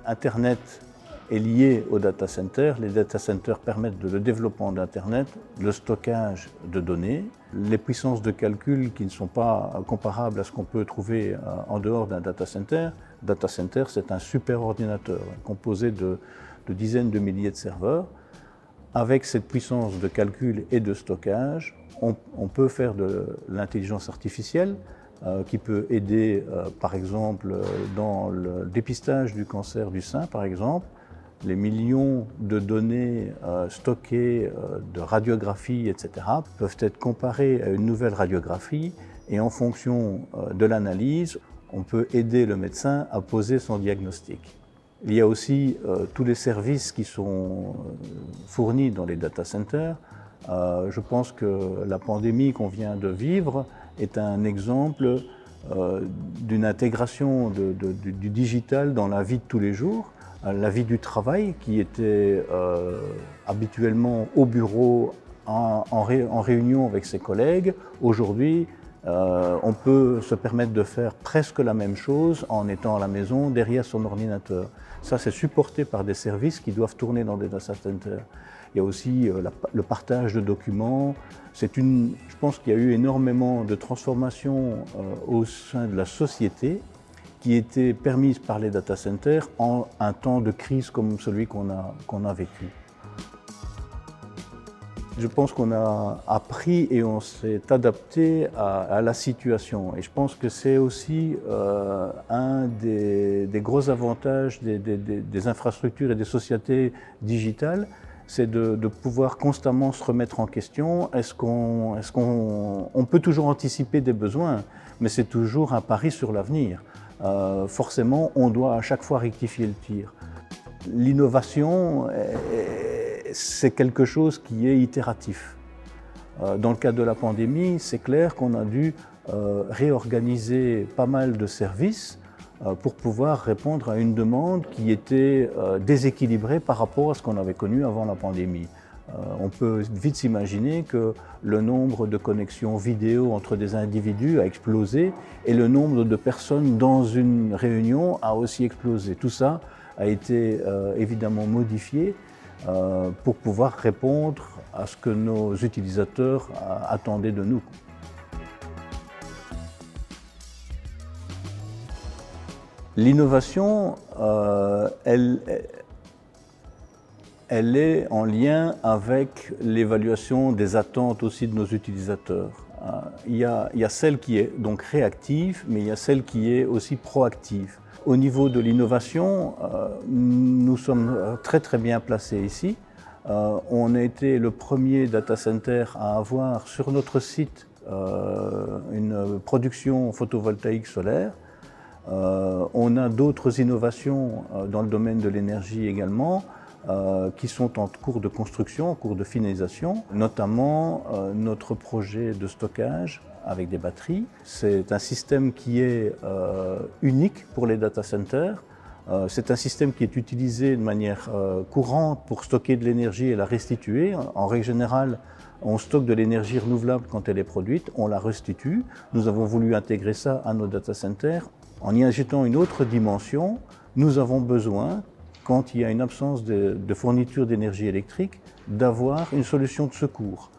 Internet est lié au data center. Les data centers permettent le développement d'Internet, le stockage de données, les puissances de calcul qui ne sont pas comparables à ce qu'on peut trouver en dehors d'un data center. Data center, c'est un superordinateur composé de dizaines de milliers de serveurs. Avec cette puissance de calcul et de stockage, on peut faire de l'intelligence artificielle qui peut aider, par exemple, dans le dépistage du cancer du sein, par exemple. Les millions de données stockées de radiographie, etc., peuvent être comparées à une nouvelle radiographie et en fonction de l'analyse, on peut aider le médecin à poser son diagnostic. Il y a aussi tous les services qui sont fournis dans les data centers. Je pense que la pandémie qu'on vient de vivre est un exemple d'une intégration du digital dans la vie de tous les jours. La vie du travail qui était habituellement au bureau en réunion avec ses collègues. Aujourd'hui, on peut se permettre de faire presque la même chose en étant à la maison derrière son ordinateur. Ça, c'est supporté par des services qui doivent tourner dans des data centers. Il y a aussi le partage de documents. Je pense qu'il y a eu énormément de transformations au sein de la société qui étaient permises par les data centers en un temps de crise comme celui qu'on a vécu. Je pense qu'on a appris et on s'est adapté à la situation. Et je pense que c'est aussi un des gros avantages des infrastructures et des sociétés digitales, c'est de pouvoir constamment se remettre en question. On peut toujours anticiper des besoins, mais c'est toujours un pari sur l'avenir. Forcément, on doit à chaque fois rectifier le tir. L'innovation, c'est quelque chose qui est itératif. Dans le cadre de la pandémie, c'est clair qu'on a dû réorganiser pas mal de services pour pouvoir répondre à une demande qui était déséquilibrée par rapport à ce qu'on avait connu avant la pandémie. On peut vite s'imaginer que le nombre de connexions vidéo entre des individus a explosé et le nombre de personnes dans une réunion a aussi explosé. Tout ça a été évidemment modifié pour pouvoir répondre à ce que nos utilisateurs attendaient de nous. L'innovation, elle est en lien avec l'évaluation des attentes aussi de nos utilisateurs. Il y a celle qui est donc réactive, mais il y a celle qui est aussi proactive. Au niveau de l'innovation, nous sommes très très bien placés ici. On a été le premier data center à avoir sur notre site une production photovoltaïque solaire. On a d'autres innovations dans le domaine de l'énergie également, qui sont en cours de construction, en cours de finalisation, notamment notre projet de stockage avec des batteries. C'est un système qui est unique pour les data centers. C'est un système qui est utilisé de manière courante pour stocker de l'énergie et la restituer. En règle générale, on stocke de l'énergie renouvelable quand elle est produite, on la restitue. Nous avons voulu intégrer ça à nos data centers. En y ajoutant une autre dimension, nous avons besoin, quand il y a une absence de fourniture d'énergie électrique, d'avoir une solution de secours.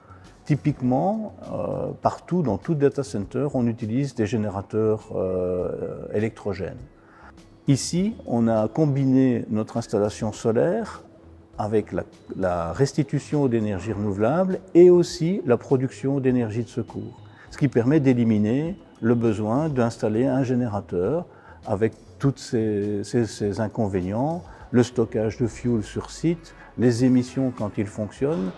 Typiquement, partout, dans tout data center, on utilise des générateurs électrogènes. Ici, on a combiné notre installation solaire avec la restitution d'énergie renouvelable et aussi la production d'énergie de secours, ce qui permet d'éliminer le besoin d'installer un générateur avec tous ces inconvénients, le stockage de fuel sur site, les émissions quand il fonctionne,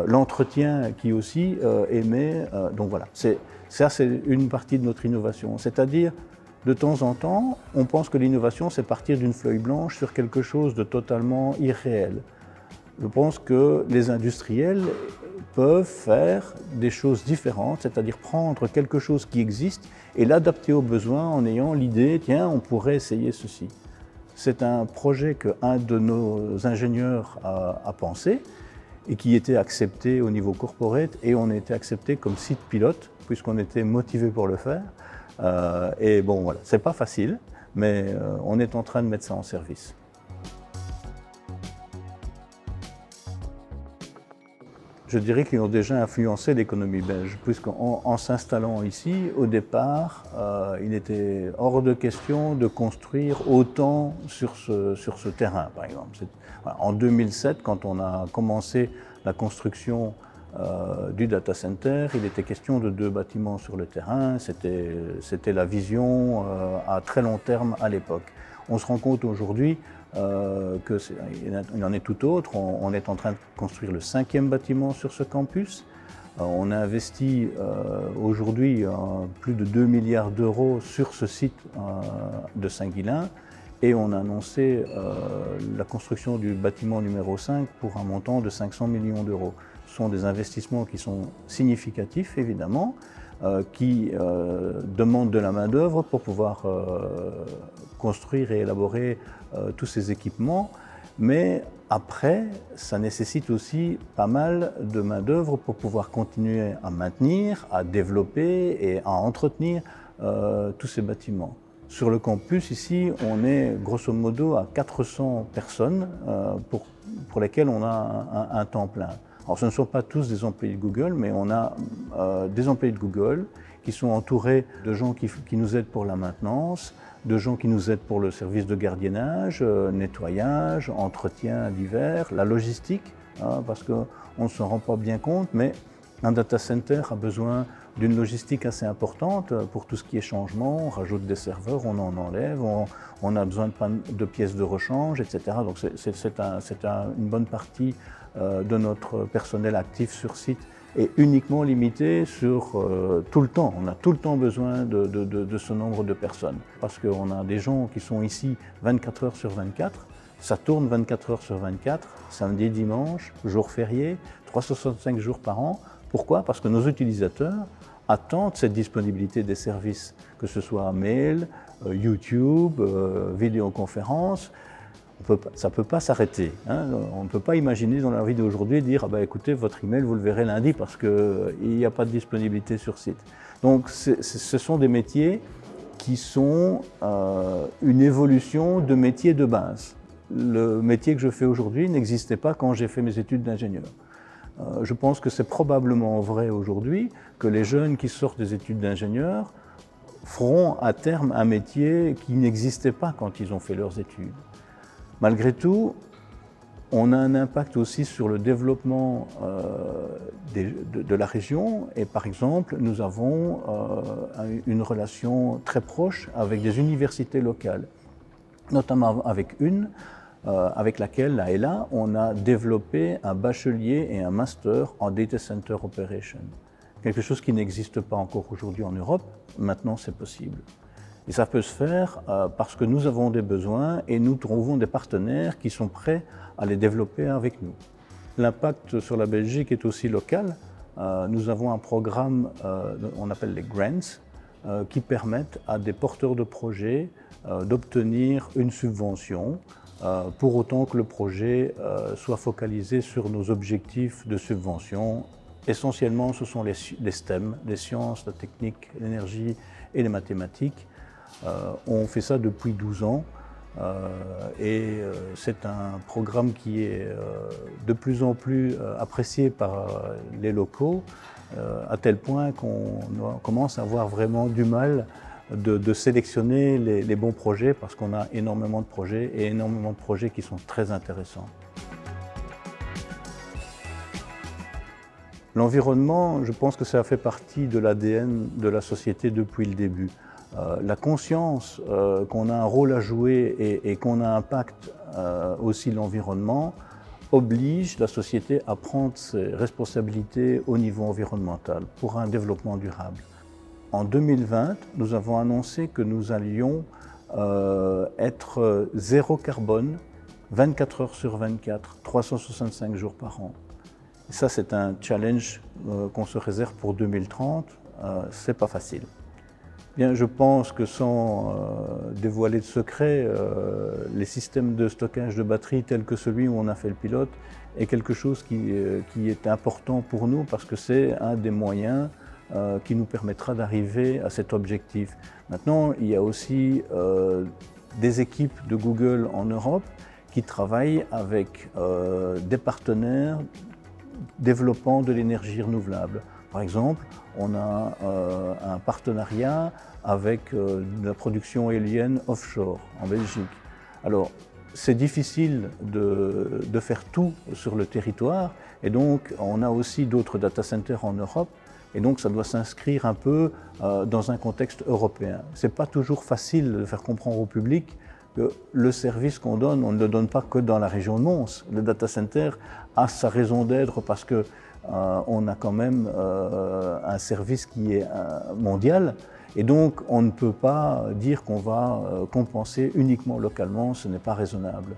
l'entretien qui aussi émet. Donc voilà, ça c'est une partie de notre innovation. C'est-à-dire, de temps en temps, on pense que l'innovation c'est partir d'une feuille blanche sur quelque chose de totalement irréel. Je pense que les industriels peuvent faire des choses différentes, c'est-à-dire prendre quelque chose qui existe et l'adapter aux besoins en ayant l'idée, tiens, on pourrait essayer ceci. C'est un projet qu'un de nos ingénieurs a pensé et qui était accepté au niveau corporate et on a été accepté comme site pilote puisqu'on était motivé pour le faire. Et bon, voilà, c'est pas facile, mais on est en train de mettre ça en service. Je dirais qu'ils ont déjà influencé l'économie belge, puisqu'en s'installant ici, au départ, il était hors de question de construire autant sur ce terrain, par exemple. Voilà, en 2007, quand on a commencé la construction du data center, il était question de 2 bâtiments sur le terrain. C'était la vision à très long terme à l'époque. On se rend compte aujourd'hui qu'il en est tout autre. On est en train de construire le 5e bâtiment sur ce campus. On a investi aujourd'hui plus de 2 milliards d'euros sur ce site de Saint-Guilain et on a annoncé la construction du bâtiment numéro 5 pour un montant de 500 millions d'euros. Ce sont des investissements qui sont significatifs, évidemment, qui demandent de la main-d'œuvre pour pouvoir construire et élaborer tous ces équipements. Mais après, ça nécessite aussi pas mal de main-d'œuvre pour pouvoir continuer à maintenir, à développer et à entretenir tous ces bâtiments. Sur le campus, ici, on est grosso modo à 400 personnes pour lesquelles on a un temps plein. Alors ce ne sont pas tous des employés de Google, mais on a des employés de Google qui sont entourés de gens qui nous aident pour la maintenance, de gens qui nous aident pour le service de gardiennage, nettoyage, entretien divers, la logistique, parce qu'on ne s'en rend pas bien compte, mais un data center a besoin d'une logistique assez importante pour tout ce qui est changement. On rajoute des serveurs, on en enlève, on a besoin de pièces de rechange, etc. Donc c'est une bonne partie de notre personnel actif sur site est uniquement limité sur tout le temps. On a tout le temps besoin de ce nombre de personnes parce qu'on a des gens qui sont ici 24 heures sur 24. Ça tourne 24 heures sur 24, samedi, dimanche, jours fériés, 365 jours par an. Pourquoi? Parce que nos utilisateurs attendent cette disponibilité des services, que ce soit mail, YouTube, vidéoconférence. Ça ne peut pas s'arrêter. On ne peut pas imaginer dans la vie d'aujourd'hui dire écoutez, votre email, vous le verrez lundi parce qu'il n'y a pas de disponibilité sur site. Donc ce sont des métiers qui sont une évolution de métiers de base. Le métier que je fais aujourd'hui n'existait pas quand j'ai fait mes études d'ingénieur. Je pense que c'est probablement vrai aujourd'hui que les jeunes qui sortent des études d'ingénieur feront à terme un métier qui n'existait pas quand ils ont fait leurs études. Malgré tout, on a un impact aussi sur le développement de la région et par exemple, nous avons une relation très proche avec des universités locales, notamment avec une avec laquelle, là et là, on a développé un bachelier et un master en Data Center Operation. Quelque chose qui n'existe pas encore aujourd'hui en Europe, maintenant c'est possible. Et ça peut se faire parce que nous avons des besoins et nous trouvons des partenaires qui sont prêts à les développer avec nous. L'impact sur la Belgique est aussi local. Nous avons un programme, on appelle les grants, qui permettent à des porteurs de projets d'obtenir une subvention pour autant que le projet soit focalisé sur nos objectifs de subvention. Essentiellement, ce sont les STEM, les sciences, la technique, l'énergie et les mathématiques. On fait ça depuis 12 ans et c'est un programme qui est de plus en plus apprécié par les locaux, à tel point qu'on commence à avoir vraiment du mal de sélectionner les bons projets parce qu'on a énormément de projets et énormément de projets qui sont très intéressants. L'environnement, je pense que ça fait partie de l'ADN de la société depuis le début. La conscience qu'on a un rôle à jouer et qu'on impacte aussi l'environnement oblige la société à prendre ses responsabilités au niveau environnemental pour un développement durable. En 2020, nous avons annoncé que nous allions être zéro carbone 24 heures sur 24, 365 jours par an. Et ça, c'est un challenge qu'on se réserve pour 2030. C'est pas facile. Bien, je pense que sans dévoiler de secret, les systèmes de stockage de batteries tels que celui où on a fait le pilote est quelque chose qui est important pour nous parce que c'est un des moyens qui nous permettra d'arriver à cet objectif. Maintenant, il y a aussi des équipes de Google en Europe qui travaillent avec des partenaires développant de l'énergie renouvelable. Par exemple, on a un partenariat avec la production éolienne offshore en Belgique. Alors, c'est difficile de faire tout sur le territoire et donc on a aussi d'autres data centers en Europe et donc ça doit s'inscrire un peu dans un contexte européen. Ce n'est pas toujours facile de faire comprendre au public que le service qu'on donne, on ne le donne pas que dans la région de Mons. Le data center a sa raison d'être parce que on a quand même un service qui est mondial et donc on ne peut pas dire qu'on va compenser uniquement localement, ce n'est pas raisonnable.